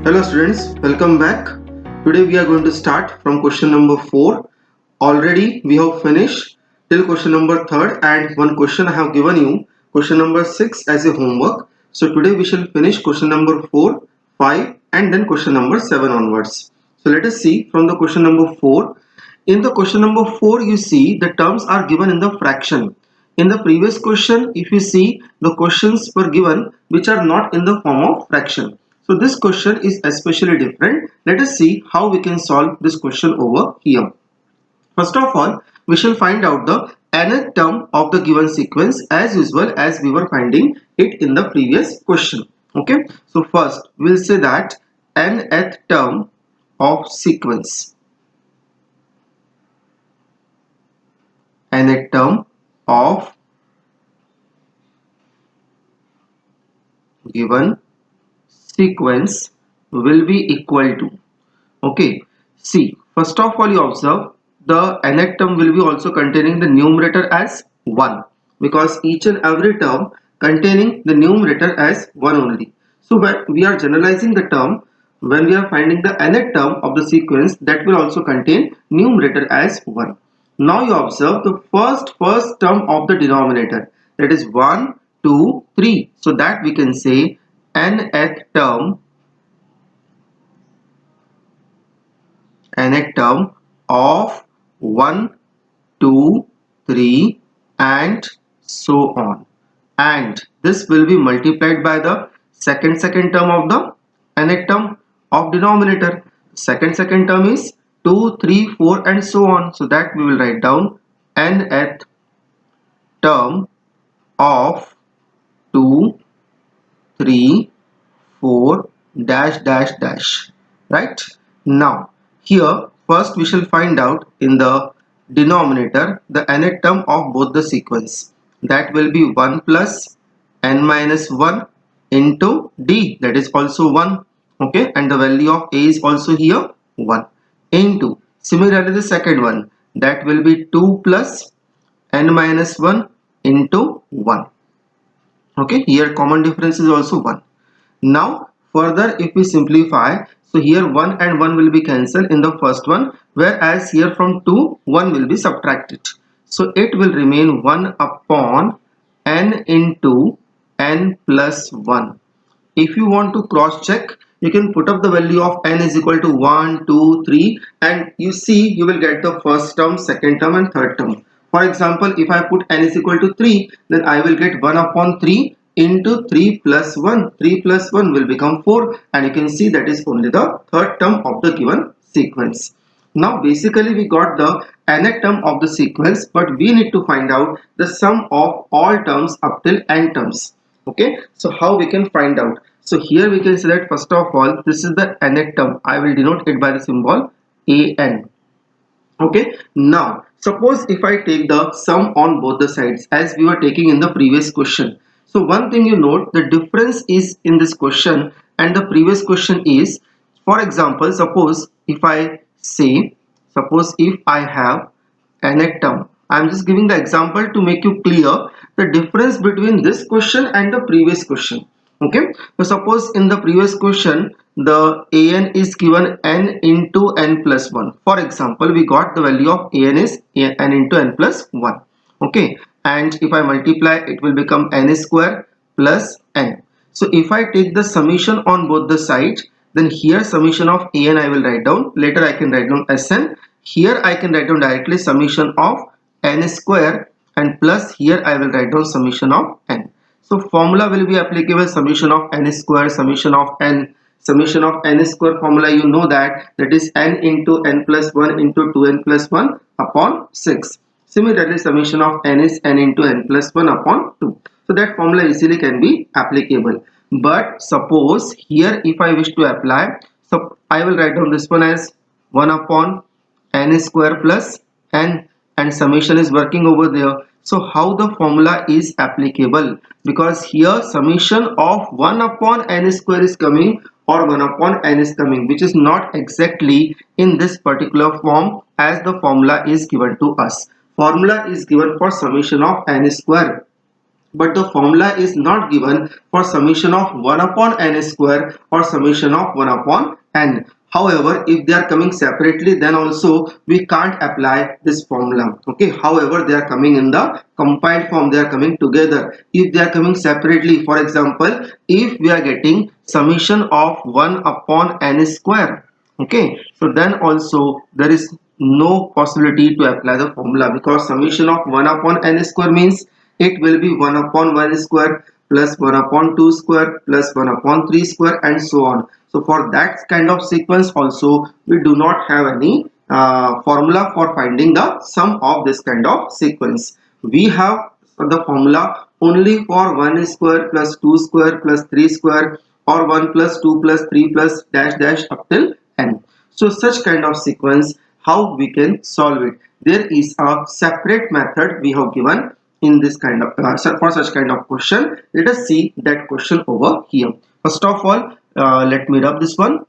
Hello students, welcome back. Today we are going to start from question number 4. Already we have finished till question number 3rd and one question I have given you, question number 6 as a homework. So today we shall finish question number 4, 5 and then question number 7 onwards. So let us see from the question number 4. In the question number 4 you see the terms are given in the fraction. In the previous question if you see the questions were given which are not in the form of fraction. So this question is especially different. Let us see how we can solve this question over here. First of all, we shall find out the nth term of the given sequence as usual as we were finding it in the previous question. Okay. So first we will say that nth term of sequence. Nth term of given sequence will be equal to, okay, see, first of all you observe the nth term will be also containing the numerator as 1 because each and every term containing the numerator as 1 only. So when we are generalizing the term, when we are finding the nth term of the sequence, that will also contain numerator as 1. Now you observe the first term of the denominator, that is 1, 2, 3. So that we can say nth term of 1, 2, 3 and so on, and this will be multiplied by the second term of the nth term of denominator. Second term is 2, 3, 4 and so on. So that we will write down nth term of 2, 3, 4 dash dash dash. Right? Now here first we shall find out in the denominator the nth term of both the sequence. That will be 1 plus n minus 1 into d, that is also 1. Okay, and the value of a is also here 1 into, similarly the second one, that will be 2 plus n minus 1 into 1. Okay, here common difference is also 1. Now further if we simplify, so here 1 and 1 will be cancelled in the first one, whereas here from 2 1 will be subtracted. So it will remain 1 upon n into n plus 1. If you want to cross check, you can put up the value of n is equal to 1, 2, 3 and you see you will get the first term, second term and third term. For example, if I put n is equal to 3, then I will get 1 upon 3 into 3 plus 1. 3 plus 1 will become 4 and you can see that is only the third term of the given sequence. Now basically we got the nth term of the sequence, but we need to find out the sum of all terms up till n terms. Okay, so how we can find out? So here we can say that first of all this is the nth term. I will denote it by the symbol an. Okay, now suppose if I take the sum on both the sides as we were taking in the previous question. So one thing you note, the difference is in this question and the previous question is, for example, suppose if I say, suppose if I have nth term, I am just giving the example to make you clear the difference between this question and the previous question. Okay, so suppose in the previous question the an is given n into n plus 1. For example, we got the value of an is n into n plus 1. Okay, and if I multiply it will become n square plus n. So if I take the summation on both the sides, then here summation of an I will write down, later I can write down Sn. Here I can write down directly summation of n square and plus here I will write down summation of n. So formula will be applicable, summation of n square, summation of n square formula you know that is n into n plus 1 into 2n plus 1 upon 6. Similarly summation of n is n into n plus 1 upon 2. So that formula easily can be applicable. But suppose here if I wish to apply, so I will write down this one as 1 upon n square plus n and summation is working over there. So how the formula is applicable? Because here summation of 1 upon n square is coming or 1 upon n is coming, which is not exactly in this particular form as the formula is given to us. Formula is given for summation of n square. but the formula is not given for summation of 1 upon n square or summation of 1 upon n. However, if they are coming separately, then also we can't apply this formula. Okay. However, they are coming in the compiled form, they are coming together. If they are coming separately, for example, if we are getting summation of 1 upon n square, okay, so then also there is no possibility to apply the formula, because summation of 1 upon n square means it will be 1 upon 1 square plus 1 upon 2 square plus 1 upon 3 square and so on. So for that kind of sequence also we do not have any formula for finding the sum of this kind of sequence. We have the formula only for 1 square plus 2 square plus 3 square, or 1 plus 2 plus 3 plus dash dash up till n. So such kind of sequence, how we can solve it? There is a separate method we have given in this kind of for such kind of question. Let us see that question over here. First of all, let me rub this one.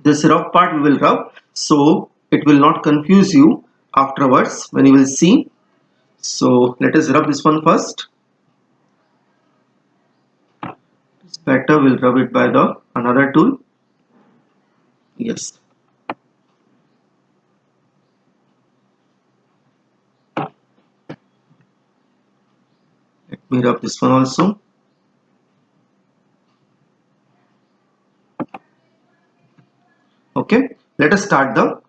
This rough part we will rub, so it will not confuse you afterwards when you will see. So let us rub this one first. It's better we'll rub it by the another tool. Yes. Let me rub this one also. Okay, let us start the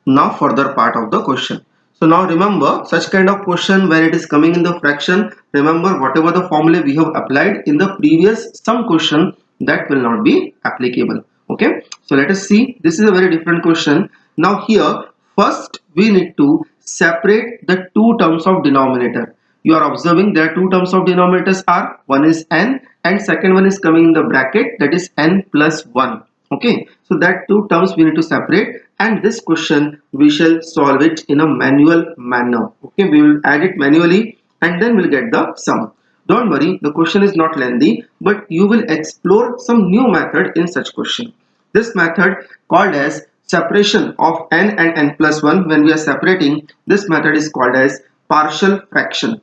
now further part of the question. So now remember, such kind of question when it is coming in the fraction, remember whatever the formula we have applied in the previous sum question, that will not be applicable. Okay, so let us see, this is a very different question. Now here first we need to separate the two terms of denominator. You are observing there are two terms of denominators are, one is n and second one is coming in the bracket, that is n plus 1. Okay, so that two terms we need to separate, and this question we shall solve it in a manual manner. Okay, we will add it manually and then we'll get the sum. Don't worry, the question is not lengthy, but you will explore some new method in such question. This method called as separation of n and n plus 1, when we are separating, this method is called as partial fraction.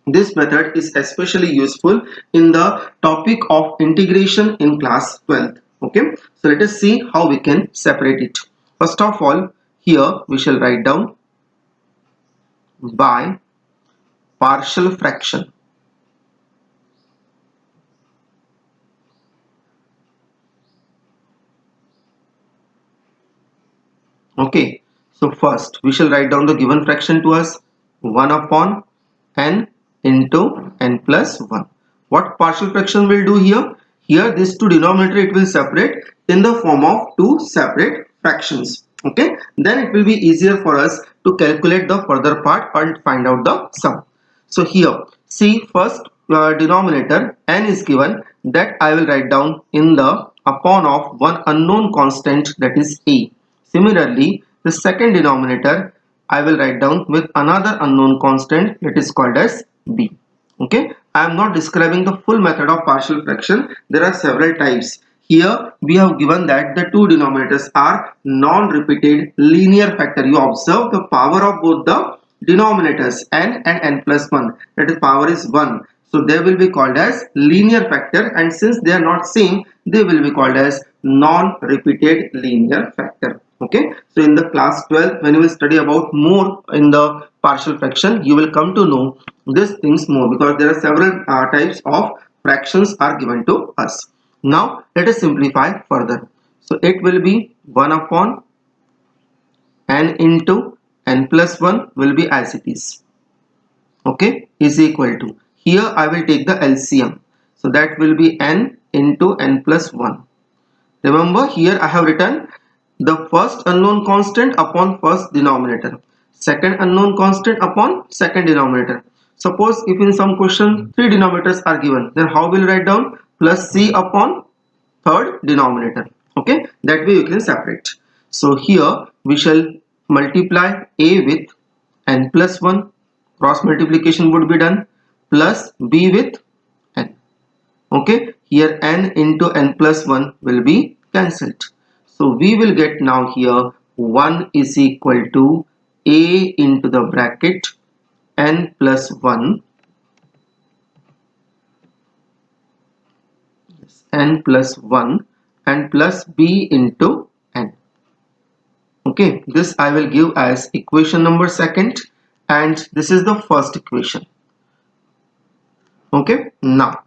This method is especially useful in the topic of integration in class 12th. Okay, so let us see how we can separate it. First of all, here we shall write down by partial fraction. Okay, so first we shall write down the given fraction to us, 1 upon n into n plus 1. What partial fraction will do here? Here this two denominator it will separate in the form of two separate fractions. Okay, then it will be easier for us to calculate the further part and find out the sum. So here see, first denominator n is given, that I will write down in the upon of one unknown constant, that is a. Similarly, the second denominator I will write down with another unknown constant, that is called as b. Okay, I am not describing the full method of partial fraction. There are several types. Here we have given that the two denominators are non-repeated linear factor. You observe the power of both the denominators n and n plus 1, that is power is 1. So they will be called as linear factor, and since they are not same, they will be called as non-repeated linear factor. Okay, so in the class 12 when you will study about more in the partial fraction, you will come to know these things more, because there are several types of fractions are given to us. Now let us simplify further. So it will be 1 upon n into n plus 1 will be as it is. Okay, is equal to, here I will take the LCM, so that will be n into n plus 1. Remember, here I have written the first unknown constant upon first denominator, second unknown constant upon second denominator. Suppose if in some question three denominators are given, then how will you write down? Plus c upon third denominator. Okay, that way you can separate. So here we shall multiply a with n plus 1, cross multiplication would be done, plus b with n. Okay, here n into n plus 1 will be cancelled. So we will get now here 1 is equal to a into the bracket n plus 1 n plus 1 and plus b into n. Okay, this I will give as equation number second, and this is the first equation. Okay, now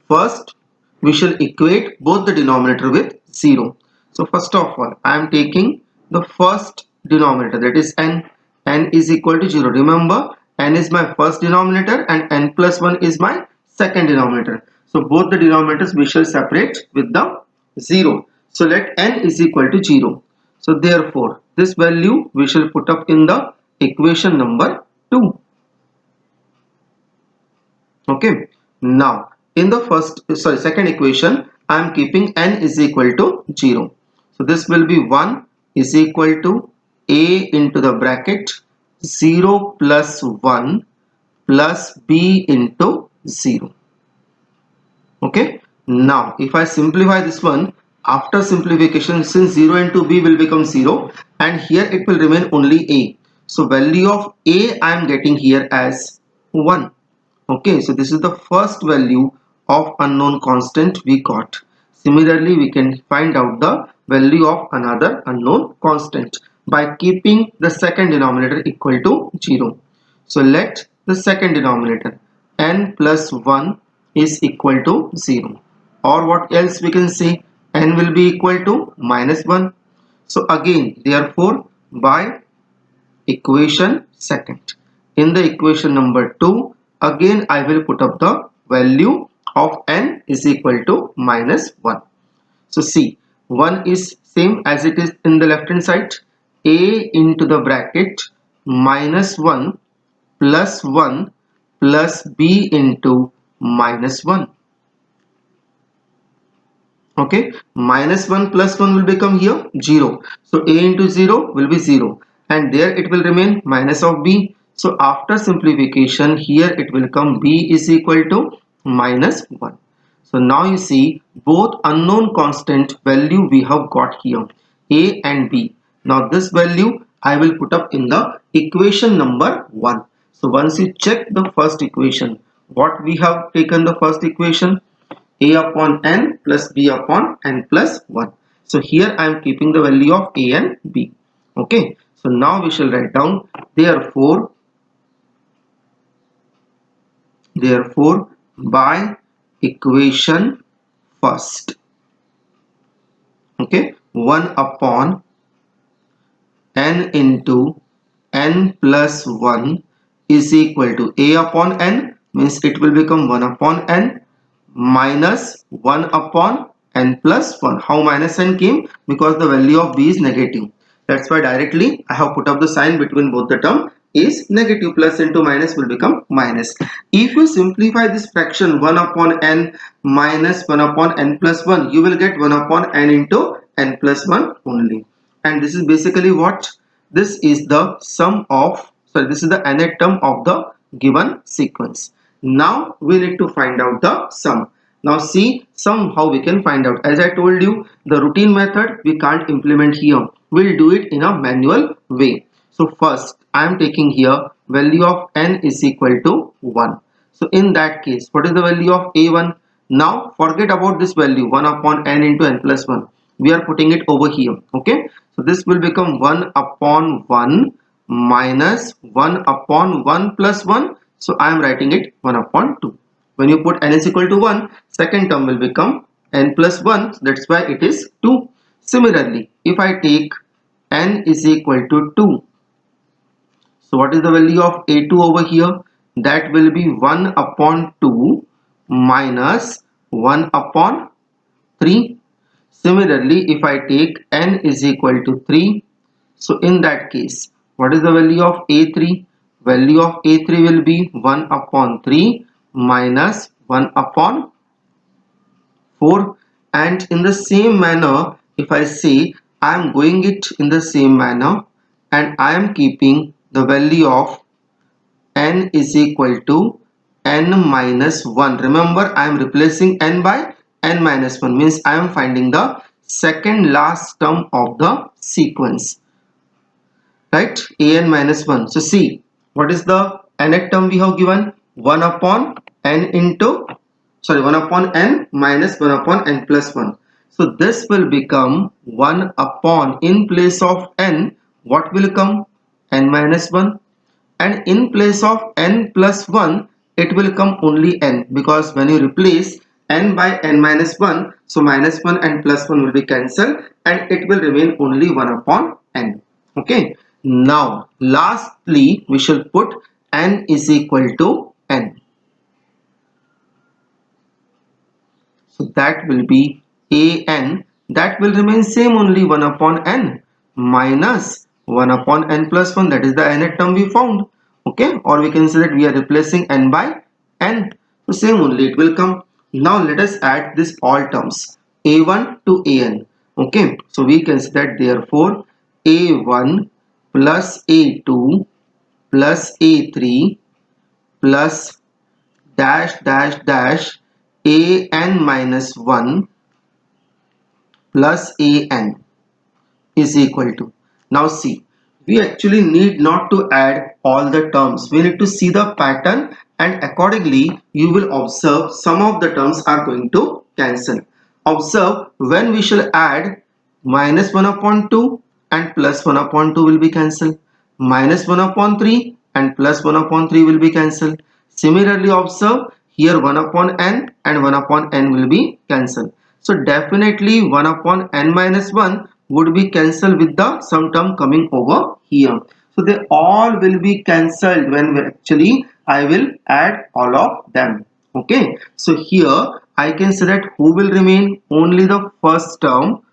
first we shall equate both the denominator with 0. So first of all, I am taking the first denominator, that is n. N is equal to 0. Remember, n is my first denominator and n plus 1 is my second denominator. So both the denominators we shall separate with the 0. So let n is equal to 0. So therefore, this value we shall put up in the equation number 2. Okay, now in the second equation, I am keeping n is equal to 0. So this will be 1 is equal to a into the bracket 0 plus 1 plus b into 0. Okay, now if I simplify this one, after simplification, since 0 into b will become 0 and here it will remain only a. So value of a I am getting here as 1. Okay, so this is the first value of unknown constant we got. Similarly, we can find out the value of another unknown constant by keeping the second denominator equal to 0. So let the second denominator n plus 1 is equal to 0. Or what else we can say? N will be equal to minus 1. So again, therefore, by equation second. In the equation number 2, again I will put up the value of n is equal to minus 1. So see, 1 is same as it is in the left hand side, a into the bracket minus 1 plus 1 plus b into minus 1. Okay, minus 1 plus 1 will become here 0. So a into 0 will be 0 and there it will remain minus of b. So after simplification, here it will come b is equal to minus 1. So now you see both unknown constant value we have got here, a and b. Now this value I will put up in the equation number 1. So once you check the first equation, what we have taken the first equation, a upon n plus b upon n plus 1. So here I am keeping the value of a and b. Okay, so now we shall write down therefore by equation first. Okay, 1 upon n into n plus 1 is equal to a upon n, means it will become 1 upon n minus 1 upon n plus 1. How minus n came? Because the value of b is negative. That's why directly I have put up the sign between both the term is negative. Plus into minus will become minus. If you simplify this fraction 1 upon n minus 1 upon n plus 1, you will get 1 upon n into n plus 1 only. And this is basically what? This is the sum of, this is the nth term of the given sequence. Now we need to find out the sum. Now see sum how we can find out. As I told you, the routine method we can't implement here. We'll do it in a manual way. So first I am taking here value of n is equal to 1. So in that case, what is the value of a1? Now forget about this value 1 upon n into n plus 1. We are putting it over here. Okay, so this will become 1 upon 1 minus 1 upon 1 plus 1. So I am writing it 1 upon 2. When you put n is equal to 1, second term will become n plus 1. That's why it is 2. Similarly, if I take n is equal to 2, so what is the value of a2 over here? That will be 1 upon 2 minus 1 upon 3. Similarly, if I take n is equal to 3, so in that case, what is the value of a3? Value of a3 will be 1 upon 3 minus 1 upon 4. And in the same manner, if I say I am going it in the same manner and I am keeping the value of n is equal to n minus 1. Remember, I am replacing n by n minus 1, means I am finding the second last term of the sequence, right? An minus 1. So see, what is the nth term we have given? 1 upon n into sorry, 1 upon n minus 1 upon n plus 1. So this will become 1 upon, in place of n, what will come? N minus 1. And in place of n plus 1, it will come only n, because when you replace n by n minus 1, so minus 1 and plus 1 will be cancelled and it will remain only 1 upon n. Okay, now lastly we shall put n is equal to n. So that will be an, that will remain same, only 1 upon n minus 1 upon n plus 1, that is the nth term we found. Okay, or we can say that we are replacing n by n, so same only it will come. Now let us add this all terms a1 to an. Okay, so we can say that therefore a1 plus a2 plus a3 plus dash dash dash an minus 1 plus an is equal to. Now see, we actually need not to add all the terms, we need to see the pattern, and accordingly you will observe some of the terms are going to cancel. Observe, when we shall add minus 1 upon 2 and plus 1 upon 2 will be cancelled, minus 1 upon 3 and plus 1 upon 3 will be cancelled. Similarly observe, here 1 upon n and 1 upon n will be cancelled. So definitely 1 upon n minus 1 would be cancelled with the some term coming over here. So they all will be cancelled when actually I will add all of them. Okay, so here I can say that who will remain? Only the first term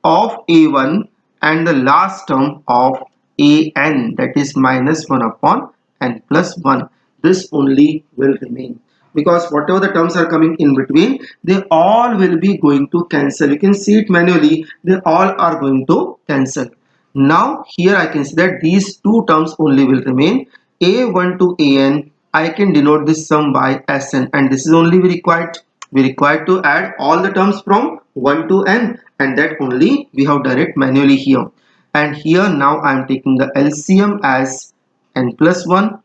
of a1 and the last term of an, that is minus 1 upon n plus 1. This only will remain, because whatever the terms are coming in between, they all will be going to cancel. You can see it manually, they all are going to cancel. Now here I can see that these two terms only will remain, a1 to an. I can denote this sum by Sn, and this is only we required to add all the terms from 1 to n, and that only we have done it manually here. And here now I am taking the LCM as n plus 1.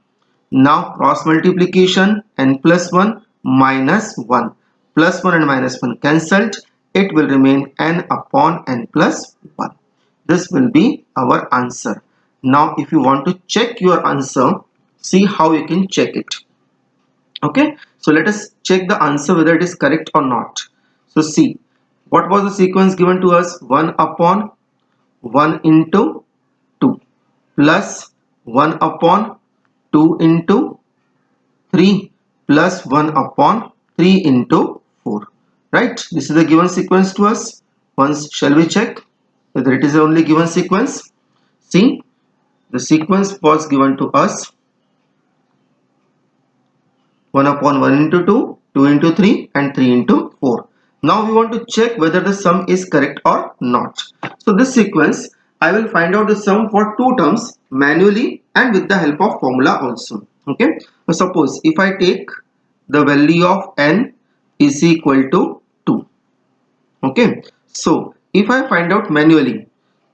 Now cross multiplication, n plus 1 minus 1, plus 1 and minus 1 cancelled, it will remain n upon n plus 1. This will be our answer. Now if you want to check your answer, see how you can check it. Okay, so let us check the answer whether it is correct or not. So see, what was the sequence given to us? 1 upon 1 into 2 plus 1 upon 2 into 3 plus 1 upon 3 into 4. Right, this is the given sequence to us. Once shall we check whether it is only given sequence? See, the sequence was given to us 1 upon 1 into 2, 2 into 3 and 3 into 4. Now we want to check whether the sum is correct or not. So this sequence, I will find out the sum for two terms manually and with the help of formula also. Okay. Now suppose if I take the value of n is equal to 2. Okay. So if I find out manually,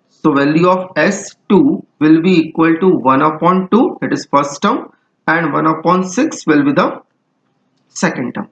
so value of S2 will be equal to 1 upon 2, that is first term, and 1 upon 6 will be the second term.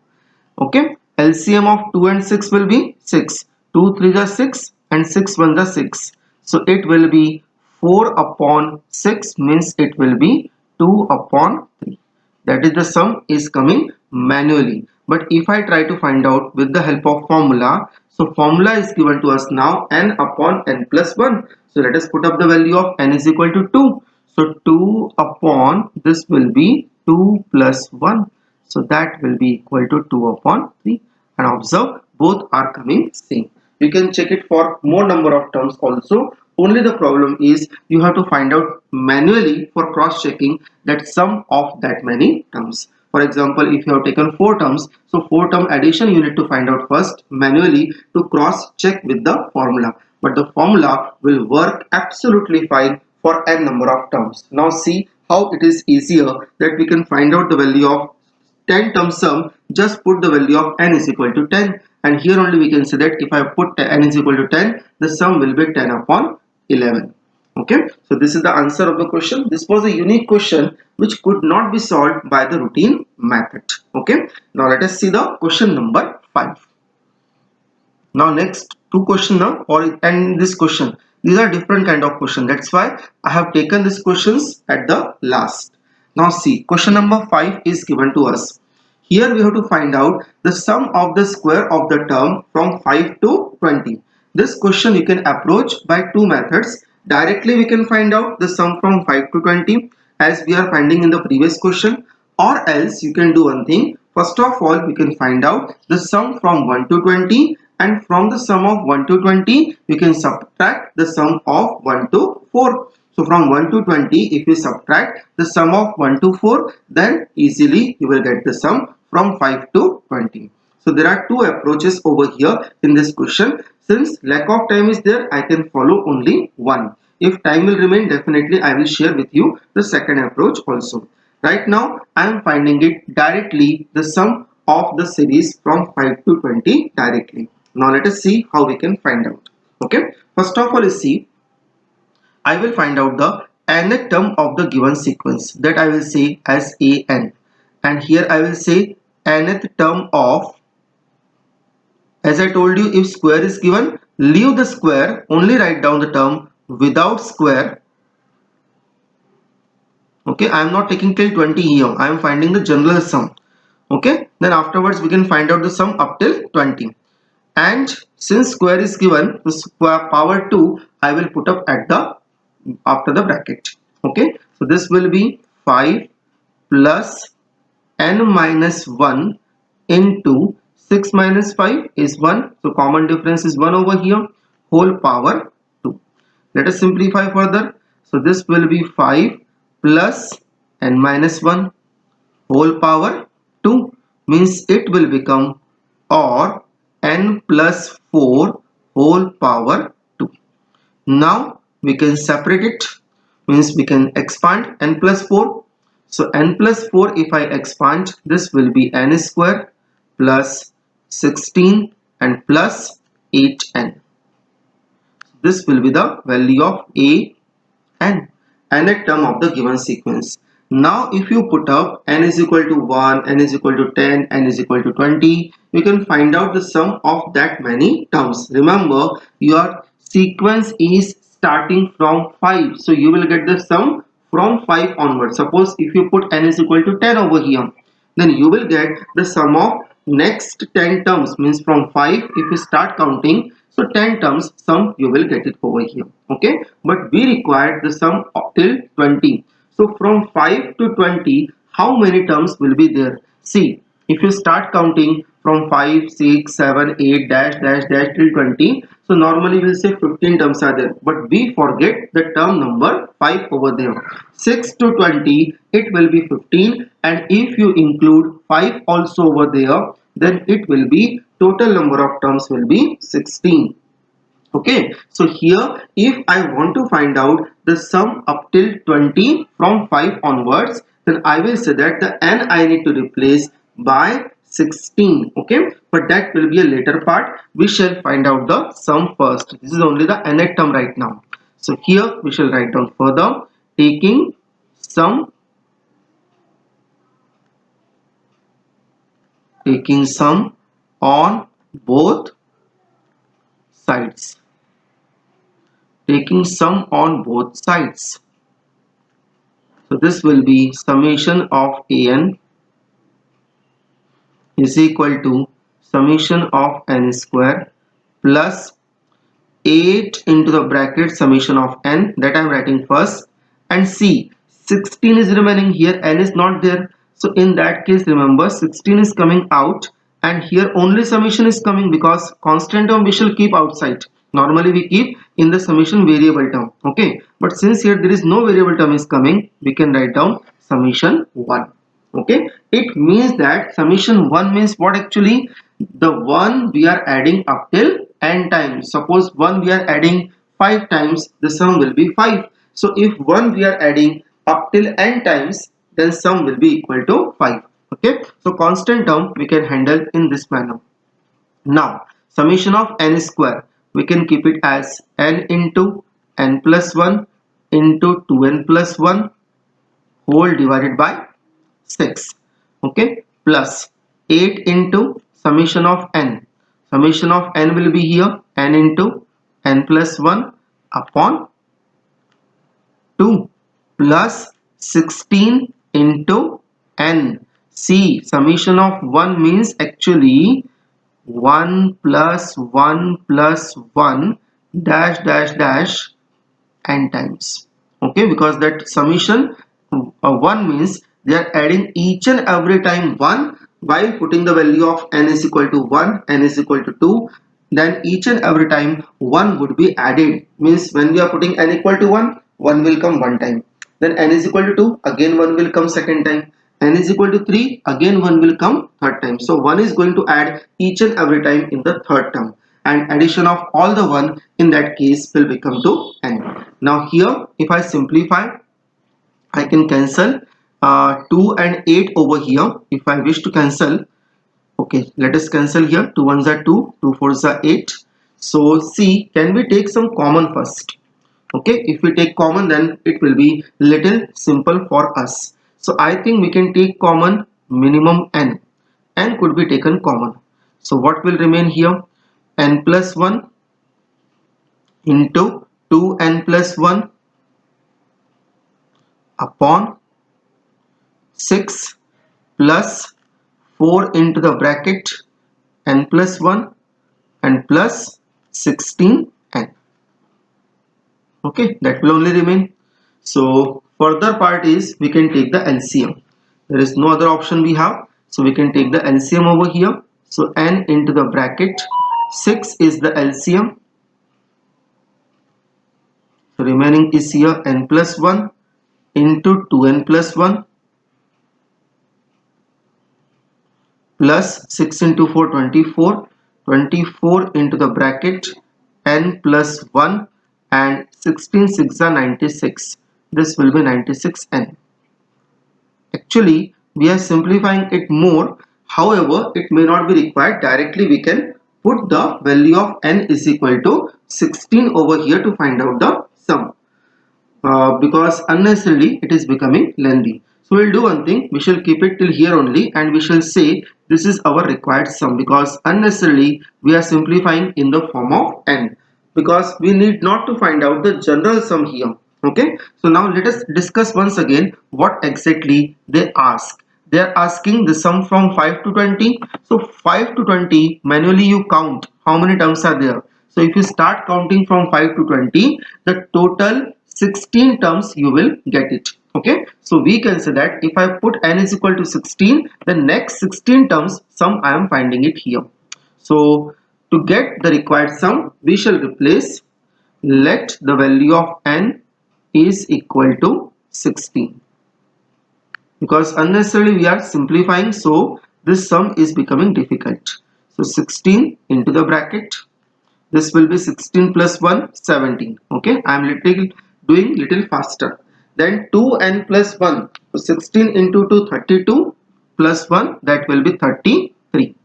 Okay, LCM of 2 and 6 will be 6. 2 3 is 6 and 6 1 is 6. So it will be 4 upon 6, means it will be 2 upon 3. That is the sum is coming manually. But if I try to find out with the help of formula, so formula is given to us now n upon n plus 1. So let us put up the value of n is equal to 2. So 2 upon this will be 2 plus 1. So that will be equal to 2 upon 3. And observe, both are coming same. You can check it for more number of terms also. Only the problem is you have to find out manually for cross checking that sum of that many terms. For example, if you have taken 4 terms, so 4 term addition you need to find out first manually to cross check with the formula. But the formula will work absolutely fine for n number of terms. Now see how it is easier that we can find out the value of 10 term sum. Just put the value of n is equal to 10, and here only we can say that if I put n is equal to 10, the sum will be 10 upon 11. Okay, so this is the answer of the question. This was a unique question which could not be solved by the routine method. Okay, now let us see the question number 5. Now next two question now, or and this question, these are different kind of question, that's why I have taken these questions at the last. Now see, question number 5 is given to us. Here we have to find out the sum of the square of the term from 5 to 20. This question you can approach by two methods. Directly we can find out the sum from 5 to 20 as we are finding in the previous question, or else you can do one thing. First of all, we can find out the sum from 1 to 20, and from the sum of 1 to 20 we can subtract the sum of 1 to 4. So from 1 to 20, if we subtract the sum of 1 to 4, then easily you will get the sum from 5 to 20. So there are two approaches over here in this question. Since lack of time is there, I can follow only one. If time will remain, definitely I will share with you the second approach also. Right now I am finding it directly, the sum of the series from 5 to 20 directly. Now let us see how we can find out. Okay, first of all, see, I will find out the nth term of the given sequence, that I will say as an, and here I will say nth term of, as I told you, if square is given, leave the square, only write down the term without square. Okay, I am not taking till 20 here, I am finding the general sum. Okay, then afterwards we can find out the sum up till 20. And since square is given, the square power 2 I will put up at the after the bracket. Okay, so this will be 5 plus n minus 1 into 6 minus 5 is 1, so common difference is 1 over here, whole power 2. Let us simplify further. So this will be 5 plus n minus 1 whole power 2, means it will become, or n plus 4 whole power 2. Now we can separate it, means we can expand n plus 4. So n plus 4, if I expand, this will be n square plus 16 and plus 8n. This will be the value of a n, nth term of the given sequence. Now if you put up n is equal to 1, n is equal to 10, n is equal to 20, you can find out the sum of that many terms. Remember, your sequence is starting from 5, so you will get the sum from 5 onwards. Suppose if you put n is equal to 10 over here, then you will get the sum of next 10 terms, means from 5 if you start counting, so 10 terms sum you will get it over here. Okay, but we require the sum till 20. So from 5 to 20, how many terms will be there? See, if you start counting from 5, 6, 7, 8 dash dash dash till 20, so normally we'll say 15 terms are there, but we forget the term number 5 over there. 6 to 20, it will be 15, and if you include 5 also over there, then it will be, total number of terms will be 16. Okay, so here if I want to find out the sum up till 20 from 5 onwards, then I will say that the n I need to replace by 16. Okay, but that will be a later part. We shall find out the sum first. This is only the nth term right now. So here we shall write down further, taking sum on both sides. Taking sum on both sides. So this will be summation of an is equal to summation of n square plus 8 into the bracket summation of n, that I am writing first, and see 16 is remaining here, n is not there, so in that case remember 16 is coming out, and here only summation is coming because constant term we shall keep outside. Normally we keep in the summation variable term. Okay, but since here there is no variable term is coming, we can write down summation 1. Okay, it means that summation 1 means what? Actually the one we are adding up till n times. Suppose 1 we are adding 5 times, the sum will be 5. So if 1 we are adding up till n times, then sum will be equal to 5. Okay, so constant term we can handle in this manner. Now summation of n square, we can keep it as n into n plus 1 into 2n plus 1 whole divided by 6. Okay, plus 8 into summation of n. Summation of n will be here n into n plus 1 upon 2 plus 16 into n. See, summation of 1 means actually 1 plus 1 plus 1 dash dash dash n times. Okay, because that summation 1 means they are adding each and every time 1 while putting the value of n is equal to 1, n is equal to 2. Then each and every time 1 would be added, means when we are putting n equal to 1, 1 will come one time. Then n is equal to 2, again 1 will come second time. N is equal to 3, again 1 will come third time. So 1 is going to add each and every time in the third term, and addition of all the 1 in that case will become to n. Now here if I simplify, I can cancel 2 and 8 over here if I wish to cancel. Okay, let us cancel here. 2 ones are 2, 2 fours are 8. So see, can we take some common first? Okay, if we take common, then it will be little simple for us. So I think we can take common minimum n. N could be taken common. So what will remain here? N plus 1 into 2n plus 1 upon 6 plus 4 into the bracket n plus 1 and plus 16n. Okay, that will only remain. So further part is we can take the LCM. There is no other option we have, so we can take the LCM over here. So n into the bracket 6 is the LCM. So remaining is here n plus 1 into 2n plus 1 plus 6 into 4 24, 24 into the bracket n plus 1 and 16 6 are 96. This will be 96n. Actually we are simplifying it more, however it may not be required. Directly we can put the value of n is equal to 16 over here to find out the sum, because unnecessarily it is becoming lengthy. So we'll do one thing, we shall keep it till here only and we shall say this is our required sum, because unnecessarily we are simplifying in the form of n, because we need not to find out the general sum here. Okay, so now let us discuss once again what exactly they ask. They are asking the sum from 5 to 20. So 5 to 20, manually you count how many terms are there. So if you start counting from 5 to 20, the total 16 terms you will get it. Okay, so we can say that if I put n is equal to 16, the next 16 terms sum I am finding it here. So to get the required sum, we shall replace let the value of n is equal to 16, because unnecessarily we are simplifying, so this sum is becoming difficult. So 16 into the bracket, this will be 16 plus 1 17. Okay, I am doing little faster. Then 2n plus 1, so 16 into 2 32 plus 1, that will be 33.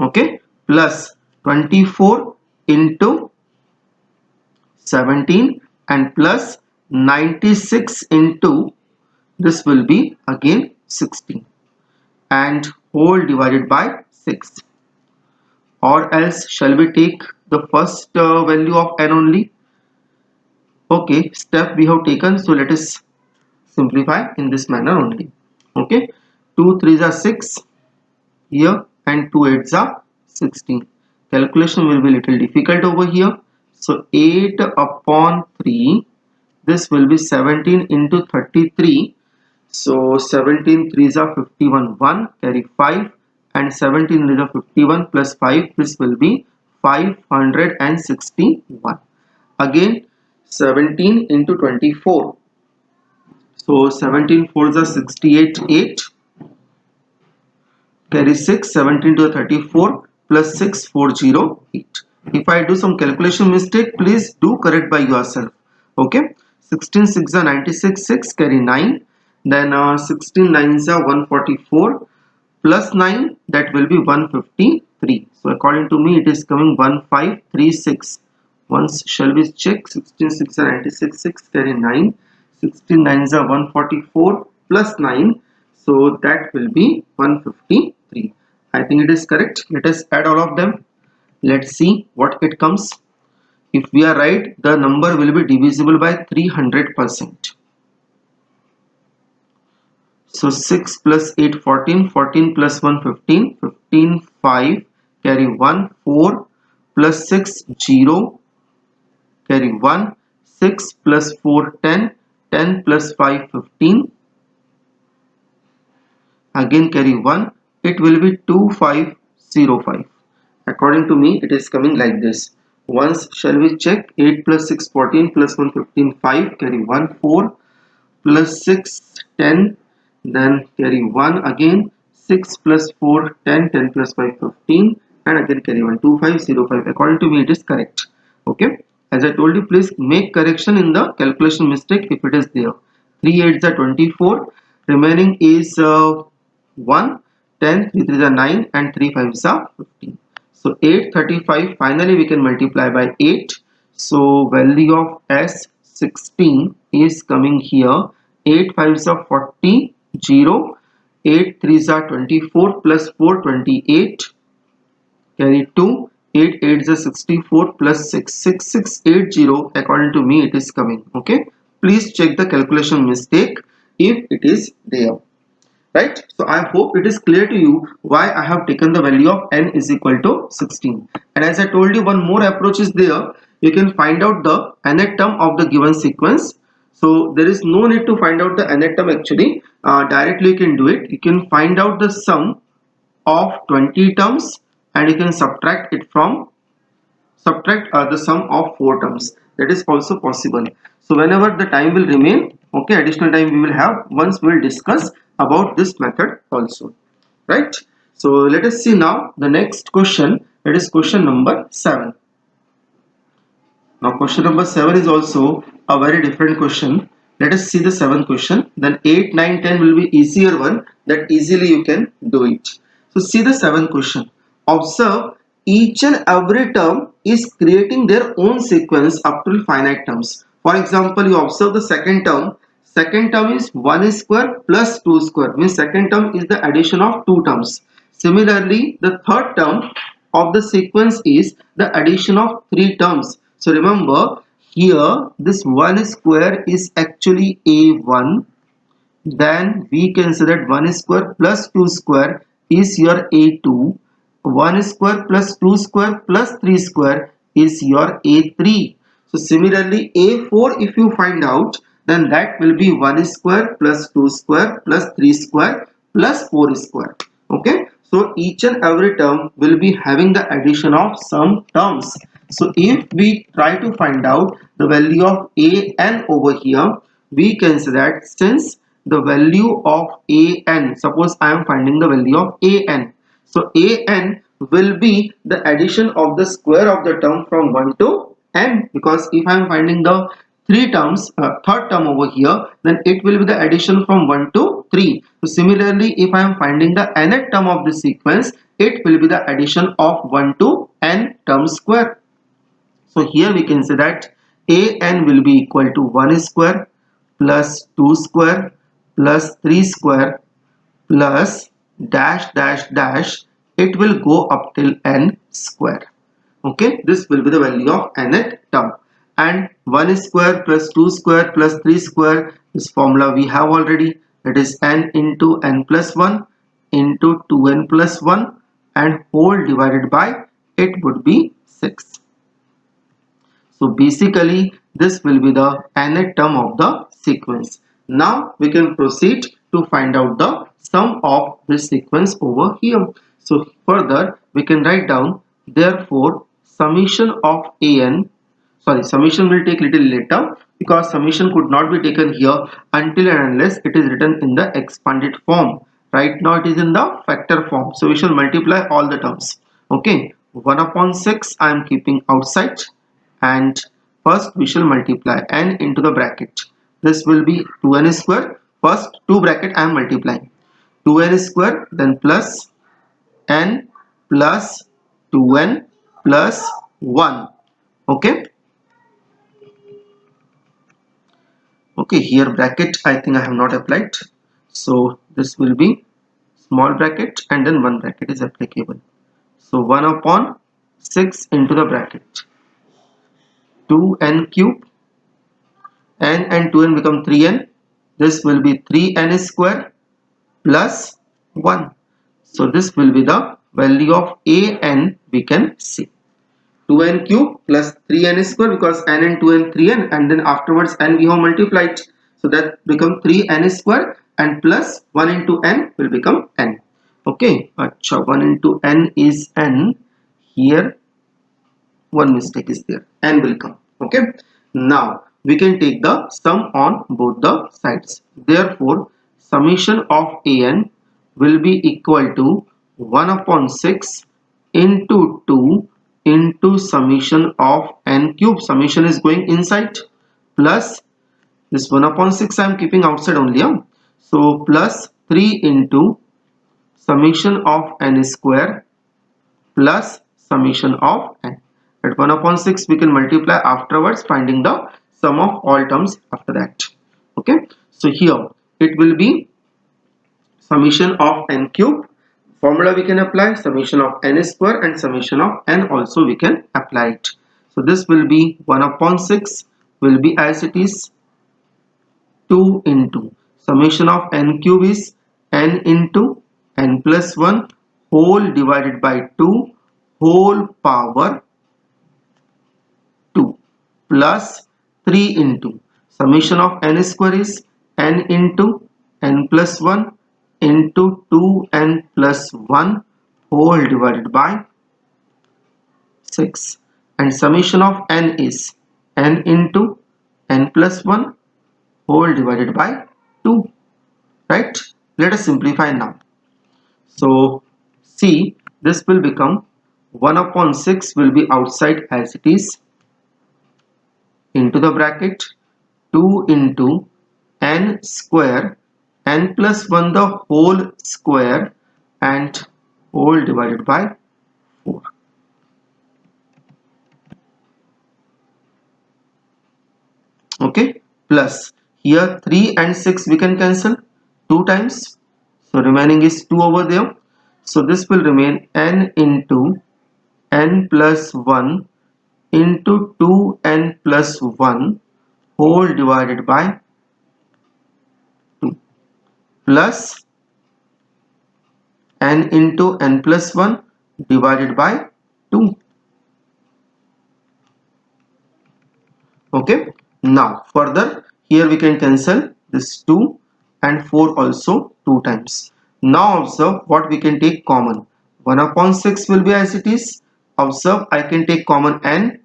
Okay, plus 24 into 17 and plus 96 into, this will be again 16 and whole divided by 6. Or else shall we take the first value of n only? Okay, step we have taken, so let us simplify in this manner only. Okay, 2 3s are 6 here and 2 8s are 16. Calculation will be little difficult over here. So 8 upon 3, this will be 17 into 33. So 17 3s are 51, 1 carry 5 and 17 is a 51 plus 5, this will be 561. Again 17 into 24. So 17 4s are 68, 8 carry 6, 17 to the 34 plus 6 408. If I do some calculation mistake, please do correct by yourself. Okay, 16 6 are 96, 6 carry 9, then 16 9s are 144 plus 9, that will be 153. So according to me it is coming 1536 Once shall we check? 16 6 are 96, 6 carry 9, 16 9s are 144 plus 9, so that will be 153. I think it is correct. Let us add all of them. Let's see what it comes. If we are right, the number will be divisible by 300%. So 6 plus 8 14, 14 plus 1 15, 15 5 carry 1 4 plus 6 0 carry 1, 6 plus 4 10, 10 plus 5 15, again carry 1, it will be 2505. According to me it is coming like this. Once shall we check? 8 plus 6 14 plus 1 15, 5 carry 1 4 plus 6 10, then carry 1 again, 6 plus 4 10, 10 plus 5 15, and again carry 1 2505. According to me it is correct. Okay, as I told you, please make correction in the calculation mistake if it is there. 3 8s are 24, remaining is 1, 10, 3 3s are 9, and 3 5s are 15. So 835, finally we can multiply by 8. So value of S16 is coming here. 8 5s are 40, 0, 8 3s are 24 plus 4 28, carry 2, 8 8s are 64 plus 6 6680. According to me it is coming. Okay, please check the calculation mistake if it is there. Right, so I hope it is clear to you why I have taken the value of n is equal to 16. And as I told you, one more approach is there. You can find out the nth term of the given sequence. So there is no need to find out the nth term actually. Directly you can do it. You can find out the sum of 20 terms and you can subtract the sum of 4 terms. That is also possible. So whenever the time will remain, okay, additional time we will have, once we will discuss about this method also, right? So let us see now the next question. That is question number 7. Now question number 7 is also a very different question. Let us see the 7th question. Then 8 9 10 will be easier one, that easily you can do it. So see the 7th question. Observe, each and every term is creating their own sequence up to finite terms. For example, you observe the second term. Second term is 1 square plus 2 square, means second term is the addition of two terms. Similarly, the third term of the sequence is the addition of three terms. So remember, here this 1 square is actually a1. Then we can say that 1 square plus 2 square is your a2. 1 square plus 2 square plus 3 square is your a3. So similarly, a4 if you find out, then that will be 1 square plus 2 square plus 3 square plus 4 square. Okay, so each and every term will be having the addition of some terms. So if we try to find out the value of an over here, we can say that since the value of an, suppose I am finding the value of an, so an will be the addition of the square of the term from 1 to n, because if I am finding the three terms, third term over here, then it will be the addition from 1 to 3. So similarly, if I am finding the nth term of the sequence, it will be the addition of 1 to n term square. So here we can say that an will be equal to 1 square plus 2 square plus 3 square plus dash dash dash, it will go up till n square. Okay, this will be the value of nth term. And 1 square plus 2 square plus 3 square, this formula we have already, that is n into n plus 1 into 2n plus 1 and whole divided by, it would be 6. So basically this will be the nth term of the sequence. Now we can proceed to find out the sum of this sequence over here. So further we can write down, therefore summation of summation will take little later, because summation could not be taken here until and unless it is written in the expanded form. Right now it is in the factor form, so we shall multiply all the terms. Okay, 1 upon 6 I am keeping outside, and first we shall multiply n into the bracket. This will be 2n square. First two bracket I am multiplying, 2n square, then plus n plus 2n plus 1. Okay, Okay, here bracket I think I have not applied, so this will be small bracket and then one bracket is applicable. So 1 upon 6 into the bracket 2n cube, n and 2n become 3n. This will be 3n square plus 1. So this will be the value of an we can see. 2n cube plus 3n square, because n and 2n 3n, and then afterwards n we have multiplied, so that become 3n square and plus 1 into n will become n. Okay, acha, 1 into n is n. Here one mistake is there, n will come. Okay, now we can take the sum on both the sides. Therefore summation of an will be equal to 1 upon 6 into 2 into summation of n cube. Summation is going inside, plus this 1 upon 6 I am keeping outside only, so plus 3 into summation of n square plus summation of n. At 1 upon 6 we can multiply afterwards, finding the sum of all terms after that. Okay, so here it will be summation of n cube. Formula we can apply, summation of n square, and summation of n also we can apply it. So this will be 1 upon 6 will be as it is 2 into summation of n cube is n into n plus 1 whole divided by 2 whole power 2 plus 3 into summation of n square is n into n plus 1 into 2n plus 1 whole divided by 6, and summation of n is n into n plus 1 whole divided by 2, right? Let us simplify now. So see, this will become 1 upon 6 will be outside as it is, into the bracket 2 into n square, n plus 1 the whole square and whole divided by 4. Okay, plus here 3 and 6 we can cancel 2 times, so remaining is 2 over there. So this will remain n into n plus 1 into 2n plus 1 whole divided by 2 plus n into n plus 1 divided by 2. Okay, now further here we can cancel this 2 and 4 also 2 times. Now observe what we can take common. 1 upon 6 will be as it is. Observe, I can take common n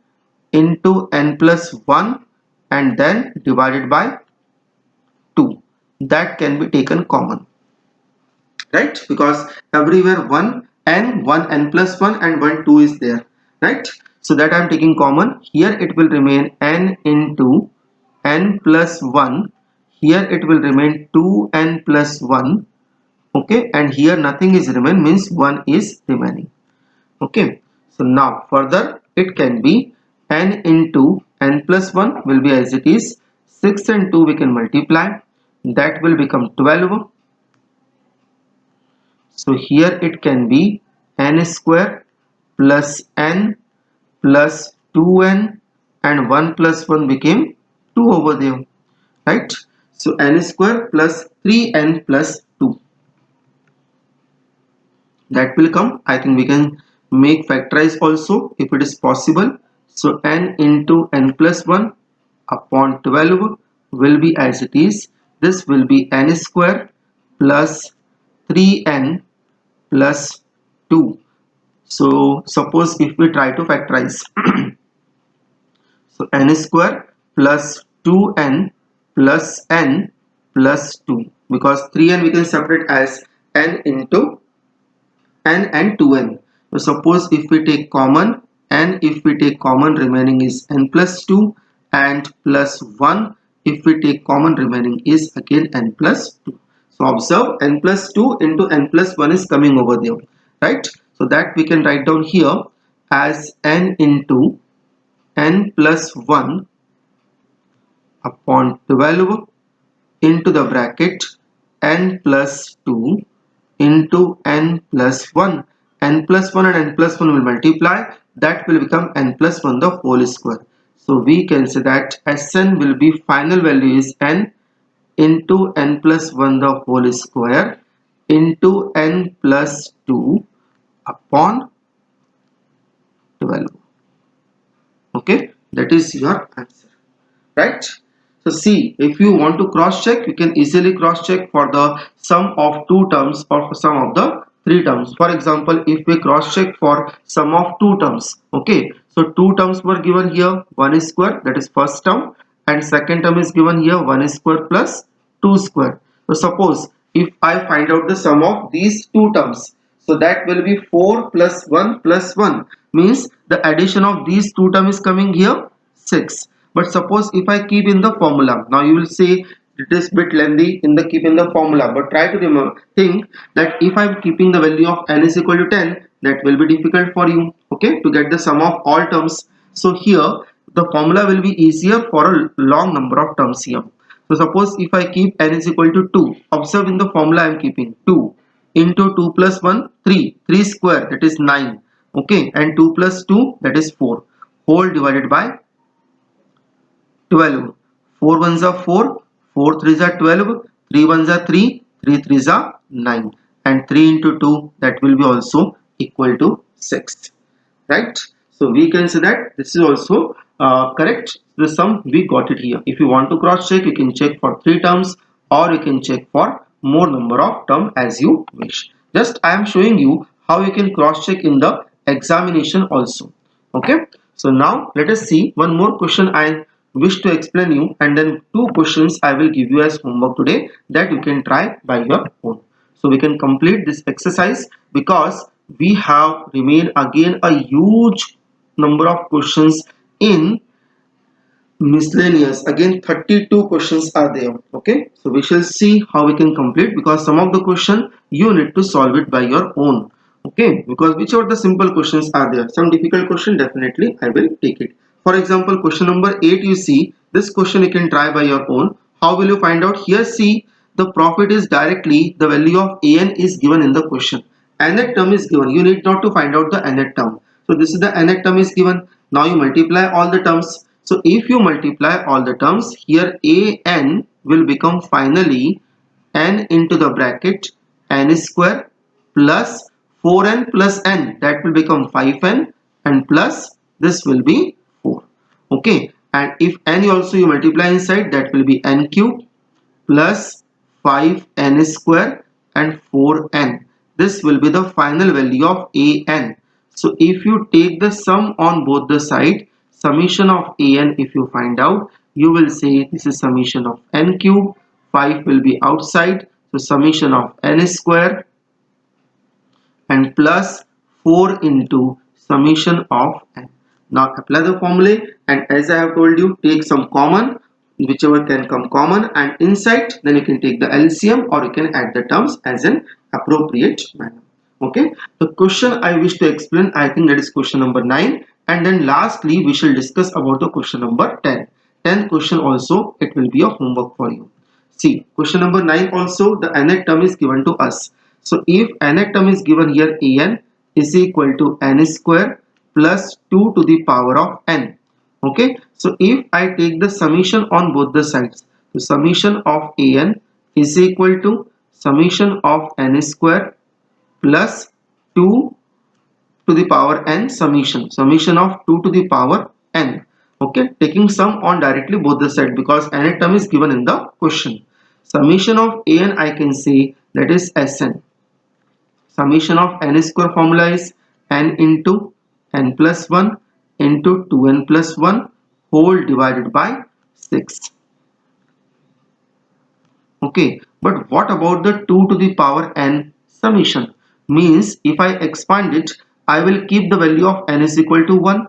into n plus 1 and then divided by 2. That can be taken common, right? Because everywhere 1 n plus 1 and 1 2 is there, right? So that I am taking common. Here it will remain n into n plus 1. Here it will remain 2n plus 1. Okay, and here nothing is remain, means 1 is remaining. Okay, so now further it can be n into n plus 1 will be as it is. 6 and 2 we can multiply, that will become 12. So here it can be n square plus n plus 2n, and 1 plus 1 became 2 over there, right? So n square plus 3n plus 2, that will come. I think we can make factorize also if it is possible. So n into n plus 1 upon 12 will be as it is. This will be n square plus 3n plus 2. So suppose if we try to factorize so n square plus 2n plus n plus 2, because 3n we can separate as n into n and 2n. So suppose if we take common n, if we take common, remaining is n plus 2, and plus 1 if we take common, remaining is again n plus 2. So observe, n plus 2 into n plus 1 is coming over there, right? So that we can write down here as n into n plus 1 upon 12 into the bracket n plus 2 into n plus 1. N plus 1 and n plus 1 will multiply. That will become n plus 1 the whole square. So we can say that Sn will be final value is n into n plus 1 the whole square into n plus 2 upon 12. Okay, that is your answer, right? So see, if you want to cross check, you can easily cross check for the sum of two terms or for sum of the three terms. For example, if we cross check for sum of two terms, okay, so two terms were given here, 1 square, that is first term, and second term is given here, 1 square plus 2 square. So suppose if I find out the sum of these two terms, so that will be 4 plus 1 plus 1, means the addition of these two terms is coming here 6. But suppose if I keep in the formula, now you will say it is bit lengthy in the keep in the formula, but try to remember, think that if I am keeping the value of n is equal to 10, that will be difficult for you, okay, to get the sum of all terms. So here the formula will be easier for a long number of terms here. So suppose if I keep n is equal to 2, observe in the formula I am keeping 2 into 2 plus 1, 3 square, that is 9, okay, and 2 plus 2, that is 4, whole divided by 12. 4 ones are 4, 4 threes are 12, 3 ones are 3, 3 threes are 9, and 3 into 2, that will be also equal to 6, right? So we can say that this is also correct. The sum we got it here. If you want to cross check, you can check for three terms or you can check for more number of terms as you wish. Just I am showing you how you can cross check in the examination also. Okay, so now let us see one more question I wish to explain you, and then two questions I will give you as homework today that you can try by your own. So we can complete this exercise because we have remained again a huge number of questions in miscellaneous. Again 32 questions are there. Okay, so we shall see how we can complete, because some of the question you need to solve it by your own. Okay, because whichever the simple questions are there, some difficult question definitely I will take it. For example, question number 8, you see this question you can try by your own. How will you find out? Here see, the profit is directly the value of an is given in the question. Nth term is given, you need not to find out the nth term. So this is the nth term is given. Now you multiply all the terms. So if you multiply all the terms, here an will become finally n into the bracket n square plus 4n plus n, that will become 5n, and plus this will be 4. Okay, and if n also you multiply inside, that will be n cube plus 5n square and 4n. This will be the final value of an. So if you take the sum on both the side, summation of an, if you find out, you will say this is summation of n cube, 5 will be outside, so summation of n square and plus 4 into summation of n. Now apply the formula, and as I have told you, take some common, whichever can come common, and inside then you can take the LCM or you can add the terms as an appropriate manner. Okay, the question I wish to explain, I think that is question number 9, and then lastly we shall discuss about the question number 10. 10th question also, it will be a homework for you. See, question number 9 also, the nth term is given to us. So if nth term is given here, an is equal to n square plus 2 to the power of n. Okay, so if I take the summation on both the sides, the summation of an is equal to summation of n square plus 2 to the power n summation of 2 to the power n. Okay, taking sum on directly both the side because nth term is given in the question. Summation of an I can say that is Sn. Summation of n square formula is n into n plus 1 into 2n plus 1 whole divided by 6. Okay, but what about the 2 to the power n summation? Means if I expand it, I will keep the value of n is equal to 1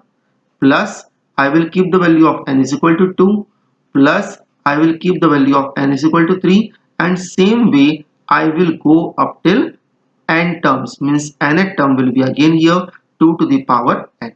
plus I will keep the value of n is equal to 2 plus I will keep the value of n is equal to 3, and same way I will go up till n terms, means nth term will be again here 2 to the power n.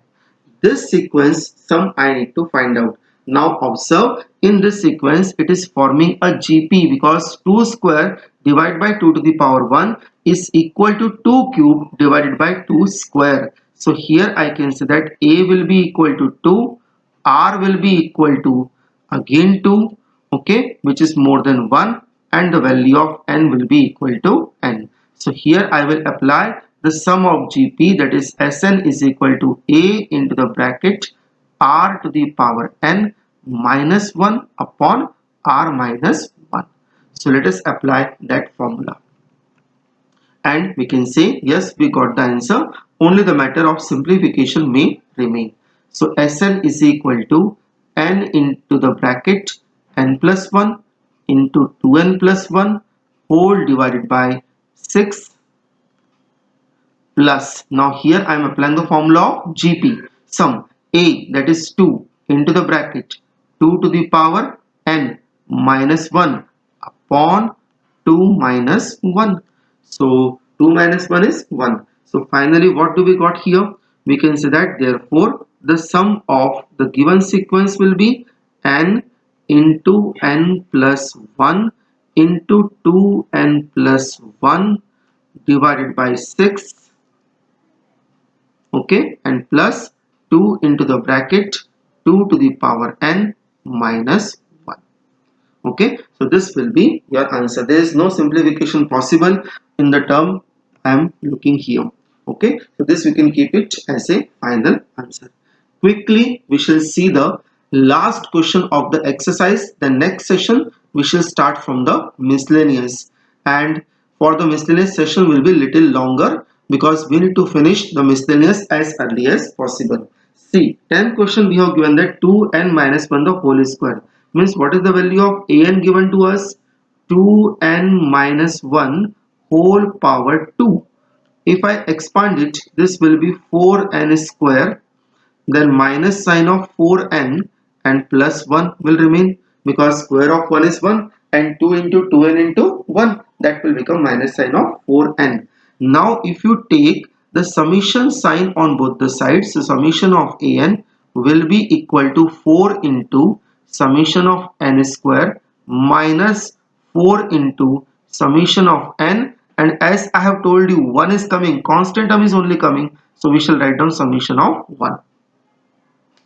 This sequence sum I need to find out. Now observe, in this sequence it is forming a GP because 2 square divided by 2 to the power 1 is equal to 2 cube divided by 2 square. So here I can say that A will be equal to 2, R will be equal to again 2, okay, which is more than 1, and the value of N will be equal to N. So here I will apply the sum of GP, that is Sn is equal to A into the bracket R to the power N minus 1 upon R minus 1. So let us apply that formula. And we can say yes, we got the answer. Only the matter of simplification may remain. So Sn is equal to N into the bracket N plus 1 into 2N plus 1 whole divided by 6 plus, now here I am applying the formula of GP, sum A, that is 2 into the bracket 2 to the power N minus 1 upon 2 minus 1. So 2 minus 1 is 1. So finally what do we got here? We can say that therefore the sum of the given sequence will be N into N plus 1 into 2N plus 1 divided by 6, okay, and plus 2 into the bracket 2 to the power N minus 1. Okay, so this will be your answer. There is no simplification possible in the term I am looking here. Okay, so this we can keep it as a final answer. Quickly we shall see the last question of the exercise. The next session we shall start from the miscellaneous, and for the miscellaneous session will be little longer because we need to finish the miscellaneous as early as possible. See, 10th question we have given that 2n minus 1 the whole square. Means what is the value of an given to us? 2n minus 1 whole power 2. If I expand it, this will be 4n square, then minus sign of 4n and plus 1 will remain because square of 1 is 1 and 2 into 2n into 1, that will become minus sign of 4n. Now if you take the summation sign on both the sides, so summation of an will be equal to 4 into summation of n square minus 4 into summation of n, and as I have told you 1 is coming, constant term is only coming, so we shall write down summation of 1.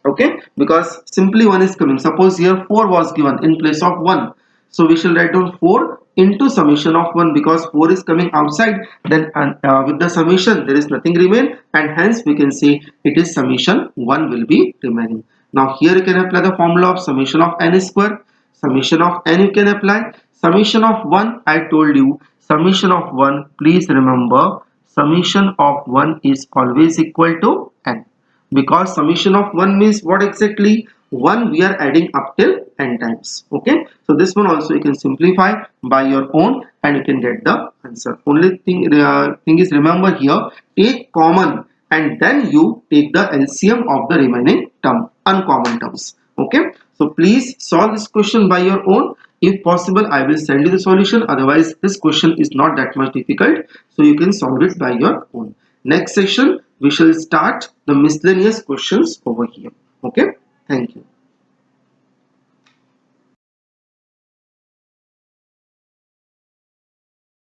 Okay, because simply 1 is coming. Suppose here 4 was given in place of 1, so we shall write down 4 into summation of 1 because 4 is coming outside, then with the summation there is nothing remain, and hence we can say it is summation 1 will be remaining. Now here you can apply the formula of summation of n square. Summation of n you can apply. Summation of 1, I told you, summation of 1, please remember, summation of 1 is always equal to n, because summation of 1 means what exactly? 1 we are adding up till n times. Okay, so this one also you can simplify by your own and you can get the answer. Only thing is, remember here, take common and then you take the LCM of the remaining term, uncommon terms. Okay, so please solve this question by your own. If possible, I will send you the solution. Otherwise, this question is not that much difficult, so you can solve it by your own. Next session we shall start the miscellaneous questions over here. Okay, thank you.